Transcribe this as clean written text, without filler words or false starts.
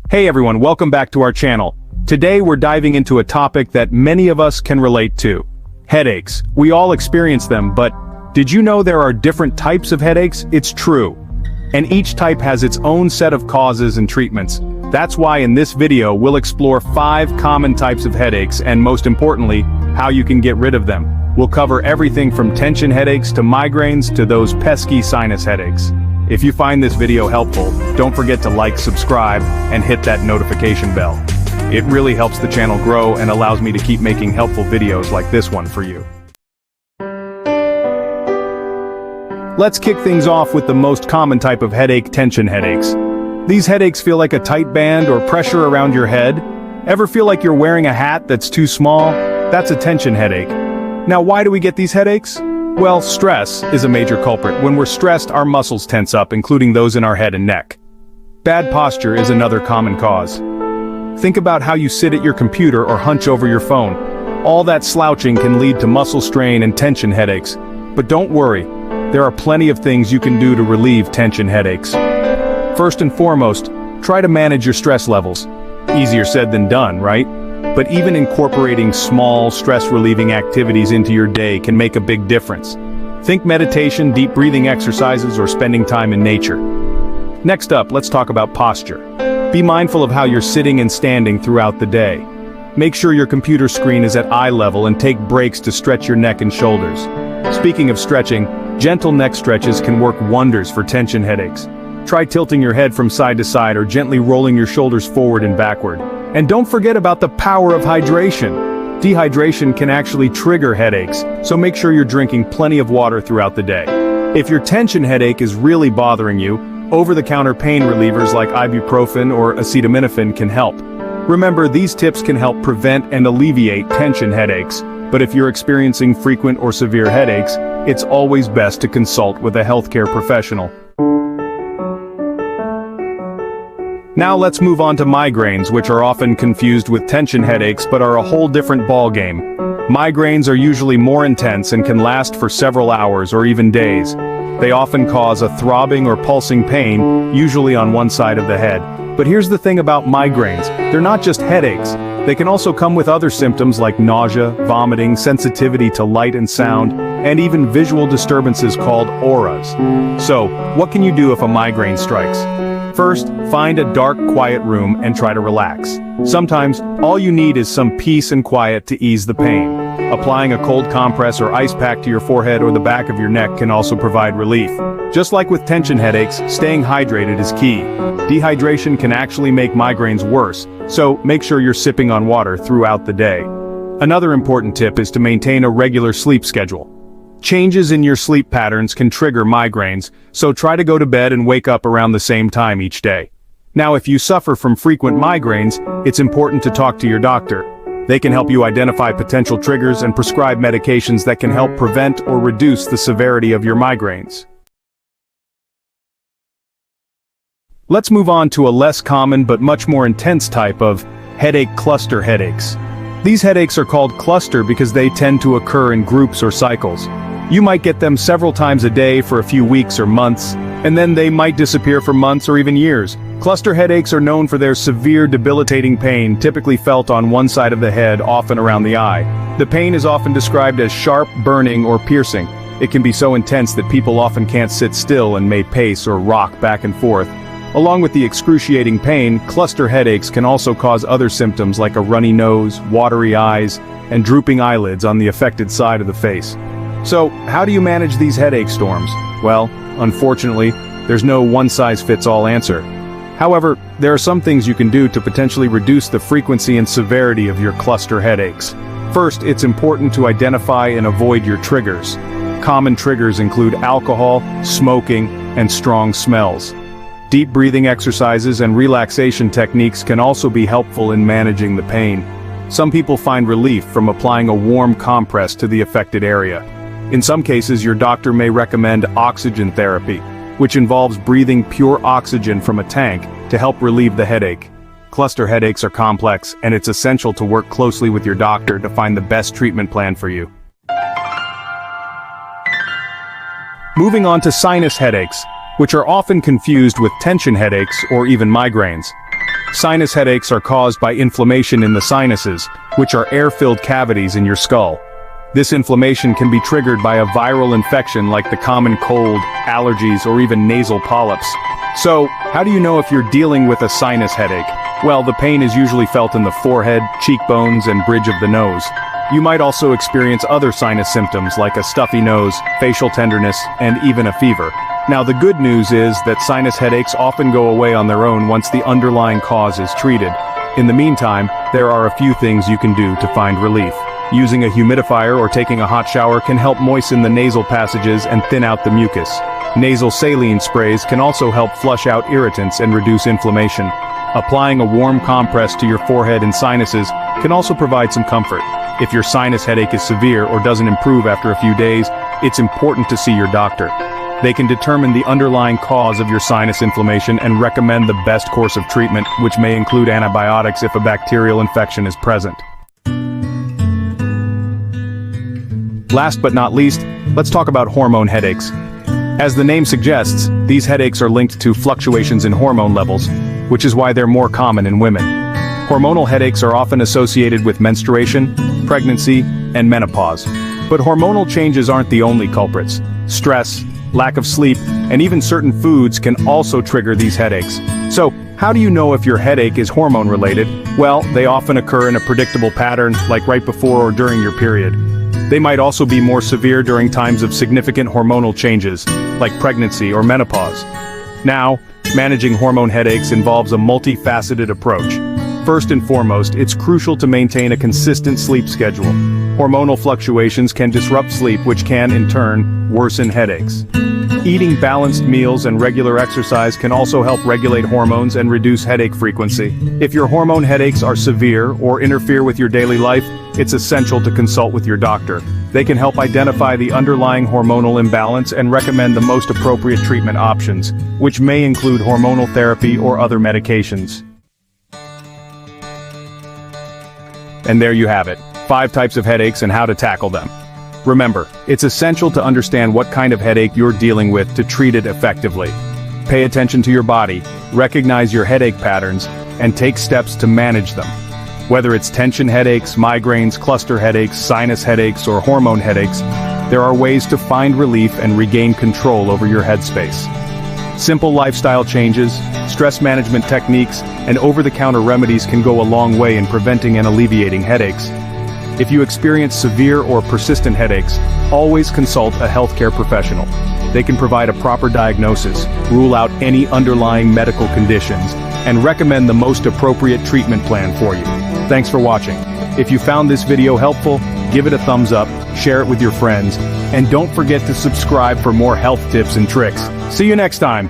Hey everyone, welcome back to our channel. Today we're diving into a topic that many of us can relate to. Headaches. We all experience them, but did you know there are different types of headaches? It's true. And each type has its own set of causes and treatments. That's why in this video we'll explore 5 common types of headaches and most importantly, how you can get rid of them. We'll cover everything from tension headaches to migraines to those pesky sinus headaches. If you find this video helpful, don't forget to like, subscribe, and hit that notification bell. It really helps the channel grow and allows me to keep making helpful videos like this one for you. Let's kick things off with the most common type of headache, tension headaches. These headaches feel like a tight band or pressure around your head. Ever feel like you're wearing a hat that's too small? That's a tension headache. Now, why do we get these headaches? Well, stress is a major culprit. When we're stressed, our muscles tense up, including those in our head and neck. Bad posture is another common cause. Think about how you sit at your computer or hunch over your phone. All that slouching can lead to muscle strain and tension headaches. But don't worry, there are plenty of things you can do to relieve tension headaches. First and foremost, try to manage your stress levels. Easier said than done, right? But even incorporating small, stress-relieving activities into your day can make a big difference. Think meditation, deep breathing exercises, or spending time in nature. Next up, let's talk about posture. Be mindful of how you're sitting and standing throughout the day. Make sure your computer screen is at eye level and take breaks to stretch your neck and shoulders. Speaking of stretching, gentle neck stretches can work wonders for tension headaches. Try tilting your head from side to side or gently rolling your shoulders forward and backward. And don't forget about the power of hydration. Dehydration can actually trigger headaches, so make sure you're drinking plenty of water throughout the day. If your tension headache is really bothering you, over-the-counter pain relievers like ibuprofen or acetaminophen can help. Remember, these tips can help prevent and alleviate tension headaches, but if you're experiencing frequent or severe headaches, it's always best to consult with a healthcare professional. Now let's move on to migraines, which are often confused with tension headaches but are a whole different ballgame. Migraines are usually more intense and can last for several hours or even days. They often cause a throbbing or pulsing pain, usually on one side of the head. But here's the thing about migraines, they're not just headaches. They can also come with other symptoms like nausea, vomiting, sensitivity to light and sound, and even visual disturbances called auras. So, what can you do if a migraine strikes? First, find a dark, quiet room and try to relax. Sometimes, all you need is some peace and quiet to ease the pain. Applying a cold compress or ice pack to your forehead or the back of your neck can also provide relief. Just like with tension headaches, staying hydrated is key. Dehydration can actually make migraines worse, so make sure you're sipping on water throughout the day. Another important tip is to maintain a regular sleep schedule. Changes in your sleep patterns can trigger migraines, so try to go to bed and wake up around the same time each day. Now, if you suffer from frequent migraines, it's important to talk to your doctor. They can help you identify potential triggers and prescribe medications that can help prevent or reduce the severity of your migraines. Let's move on to a less common but much more intense type of headache: cluster headaches. These headaches are called cluster because they tend to occur in groups or cycles. You might get them several times a day for a few weeks or months, and then they might disappear for months or even years. Cluster headaches are known for their severe, debilitating pain, typically felt on one side of the head, often around the eye. The pain is often described as sharp, burning, or piercing. It can be so intense that people often can't sit still and may pace or rock back and forth. Along with the excruciating pain, cluster headaches can also cause other symptoms like a runny nose, watery eyes, and drooping eyelids on the affected side of the face. So, how do you manage these headache storms? Well, unfortunately, there's no one-size-fits-all answer. However, there are some things you can do to potentially reduce the frequency and severity of your cluster headaches. First, it's important to identify and avoid your triggers. Common triggers include alcohol, smoking, and strong smells. Deep breathing exercises and relaxation techniques can also be helpful in managing the pain. Some people find relief from applying a warm compress to the affected area. In some cases, your doctor may recommend oxygen therapy, which involves breathing pure oxygen from a tank to help relieve the headache. Cluster headaches are complex, and it's essential to work closely with your doctor to find the best treatment plan for you. Moving on to sinus headaches, which are often confused with tension headaches or even migraines. Sinus headaches are caused by inflammation in the sinuses, which are air-filled cavities in your skull. This inflammation can be triggered by a viral infection like the common cold, allergies, or even nasal polyps. So, how do you know if you're dealing with a sinus headache? Well, the pain is usually felt in the forehead, cheekbones, and bridge of the nose. You might also experience other sinus symptoms like a stuffy nose, facial tenderness, and even a fever. Now, the good news is that sinus headaches often go away on their own once the underlying cause is treated. In the meantime, there are a few things you can do to find relief. Using a humidifier or taking a hot shower can help moisten the nasal passages and thin out the mucus. Nasal saline sprays can also help flush out irritants and reduce inflammation. Applying a warm compress to your forehead and sinuses can also provide some comfort. If your sinus headache is severe or doesn't improve after a few days, it's important to see your doctor. They can determine the underlying cause of your sinus inflammation and recommend the best course of treatment, which may include antibiotics if a bacterial infection is present. Last but not least, let's talk about hormone headaches. As the name suggests, these headaches are linked to fluctuations in hormone levels, which is why they're more common in women. Hormonal headaches are often associated with menstruation, pregnancy, and menopause. But hormonal changes aren't the only culprits. Stress, lack of sleep, and even certain foods can also trigger these headaches. So, how do you know if your headache is hormone-related? Well, they often occur in a predictable pattern, like right before or during your period. They might also be more severe during times of significant hormonal changes, like pregnancy or menopause. Now, managing hormone headaches involves a multifaceted approach. First and foremost, it's crucial to maintain a consistent sleep schedule. Hormonal fluctuations can disrupt sleep, which can, in turn, worsen headaches. Eating balanced meals and regular exercise can also help regulate hormones and reduce headache frequency. If your hormone headaches are severe or interfere with your daily life, it's essential to consult with your doctor. They can help identify the underlying hormonal imbalance and recommend the most appropriate treatment options, which may include hormonal therapy or other medications. And there you have it, 5 types of headaches and how to tackle them. Remember, it's essential to understand what kind of headache you're dealing with to treat it effectively. Pay attention to your body, recognize your headache patterns, and take steps to manage them. Whether it's tension headaches, migraines, cluster headaches, sinus headaches, or hormone headaches, there are ways to find relief and regain control over your headspace. Simple lifestyle changes, stress management techniques, and over-the-counter remedies can go a long way in preventing and alleviating headaches. If you experience severe or persistent headaches, always consult a healthcare professional. They can provide a proper diagnosis, rule out any underlying medical conditions, and recommend the most appropriate treatment plan for you. Thanks for watching. If you found this video helpful, give it a thumbs up, share it with your friends, and don't forget to subscribe for more health tips and tricks. See you next time.